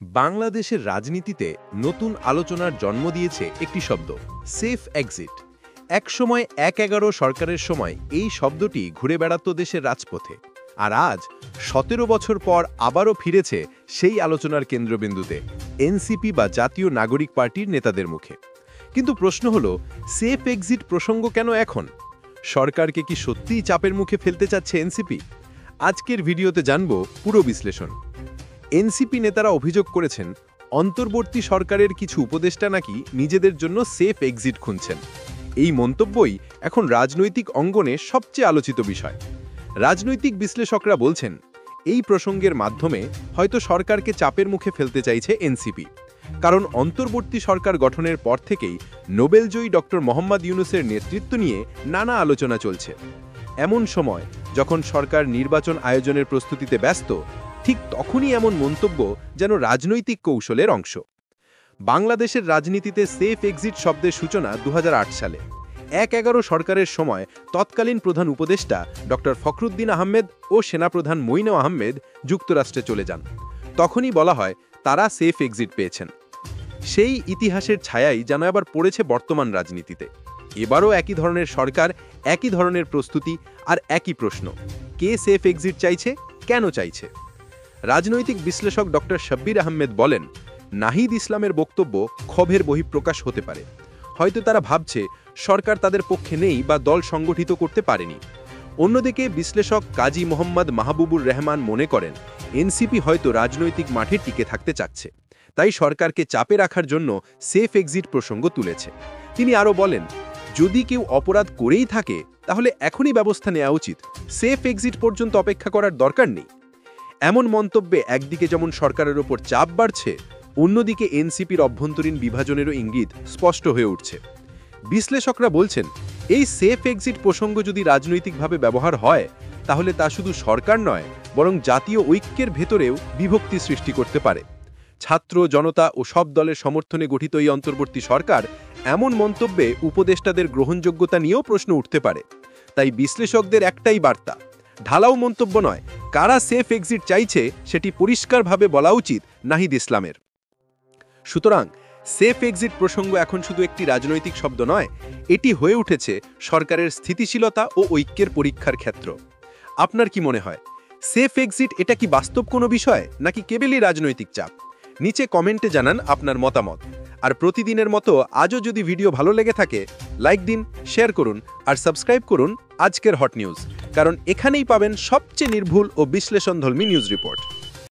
বাংলাদেশের রাজনীতিতে নতুন আলোচনার জন্ম দিয়েছে একটি শব্দ, সেফ এক্সিট। একসময় ১-১১ সরকারের সময় এই শব্দটি ঘুরে বেড়াত দেশের রাজপথে, আর আজ ১৭ বছর পর আবারও ফিরেছে সেই আলোচনার কেন্দ্রবিন্দুতে এনসিপি বা জাতীয় নাগরিক পার্টির নেতাদের মুখে। কিন্তু প্রশ্ন হলো, সেফ এক্সিট প্রসঙ্গ কেন এখন? সরকারকে কি সত্যিই চাপের মুখে ফেলতে চাচ্ছে এনসিপি? আজকের ভিডিওতে জানব পুরো বিশ্লেষণ। এনসিপি নেতারা অভিযোগ করেছেন, অন্তর্বর্তী সরকারের কিছু উপদেষ্টা নাকি নিজেদের জন্য সেফ এক্সিট খুঁজছেন। এই মন্তব্যই এখন রাজনৈতিক অঙ্গনে সবচেয়ে আলোচিত বিষয়। রাজনৈতিক বিশ্লেষকরা বলছেন, এই প্রসঙ্গের মাধ্যমে হয়তো সরকারকে চাপের মুখে ফেলতে চাইছে এনসিপি। কারণ অন্তর্বর্তী সরকার গঠনের পর থেকেই নোবেলজয়ী ডক্টর মোহাম্মদ ইউনূসের নেতৃত্ব নিয়ে নানা আলোচনা চলছে। এমন সময় যখন সরকার নির্বাচন আয়োজনের প্রস্তুতিতে ব্যস্ত, ঠিক তখনই এমন মন্তব্য যেন রাজনৈতিক কৌশলের অংশ। বাংলাদেশের রাজনীতিতে সেফ এক্সিট শব্দের সূচনা ২০০৮ সালে ১-১১ সরকারের সময় তৎকালীন প্রধান উপদেষ্টা ডক্টর ফখরুদ্দিন আহমেদ ও সেনাপ্রধান মঈন আহমেদ যুক্তরাষ্ট্রে চলে যান। তখনই বলা হয় তারা সেফ এক্সিট পেয়েছেন। সেই ইতিহাসের ছায়াই যেন আবার পড়েছে বর্তমান রাজনীতিতে। এবারও একই ধরনের সরকার, একই ধরনের প্রস্তুতি, আর একই প্রশ্ন, কে সেফ এক্সিট চাইছে, কেন চাইছে? রাজনৈতিক বিশ্লেষক ডক্টর শব্বির আহমেদ বলেন, নাহিদ ইসলামের বক্তব্য ক্ষোভের বহিঃপ্রকাশ হতে পারে। হয়তো তারা ভাবছে সরকার তাদের পক্ষে নেই বা দল সংগঠিত করতে পারেনি। অন্যদিকে বিশ্লেষক কাজী মোহাম্মদ মাহবুবুর রহমান মনে করেন, এনসিপি হয়তো রাজনৈতিক মাঠে টিকে থাকতে চাচ্ছে, তাই সরকারকে চাপে রাখার জন্য সেফ এক্সিট প্রসঙ্গ তুলেছে। তিনি আরও বলেন, যদি কেউ অপরাধ করেই থাকে তাহলে এখনই ব্যবস্থা নেওয়া উচিত, সেফ এক্সিট পর্যন্ত অপেক্ষা করার দরকার নেই। এমন মন্তব্যে একদিকে যেমন সরকারের ওপর চাপ বাড়ছে, অন্যদিকে এনসিপির অভ্যন্তরীণ বিভাজনেরও ইঙ্গিত স্পষ্ট হয়ে উঠছে। বিশ্লেষকরা বলছেন, এই সেফ এক্সিট প্রসঙ্গ যদি রাজনৈতিকভাবে ব্যবহার হয়, তাহলে তা শুধু সরকার নয়, বরং জাতীয় ঐক্যের ভেতরেও বিভক্তি সৃষ্টি করতে পারে। ছাত্র, জনতা ও সব দলের সমর্থনে গঠিত এই অন্তর্বর্তী সরকার এমন মন্তব্যে উপদেষ্টাদের গ্রহণযোগ্যতা নিয়েও প্রশ্ন উঠতে পারে। তাই বিশ্লেষকদের একটাই বার্তা, ঢালাও মন্তব্য নয়, কারা সেফ এক্সিট চাইছে সেটি পরিষ্কারভাবে বলা উচিত নাহিদ ইসলামের। সুতরাং সেফ এক্সিট প্রসঙ্গ এখন শুধু একটি রাজনৈতিক শব্দ নয়, এটি হয়ে উঠেছে সরকারের স্থিতিশীলতা ও ঐক্যের পরীক্ষার ক্ষেত্র। আপনার কি মনে হয়, সেফ এক্সিট এটা কি বাস্তব কোনো বিষয়, নাকি কেবলই রাজনৈতিক চাপ? নিচে কমেন্টে জানান আপনার মতামত। আর প্রতিদিনের মতো আজও যদি ভিডিও ভালো লেগে থাকে, লাইক দিন, শেয়ার করুন আর সাবস্ক্রাইব করুন আজকের হট নিউজ, কারণ এখানেই পাবেন সবচেয়ে নির্ভুল ও বিশ্লেষণধর্মী নিউজ রিপোর্ট।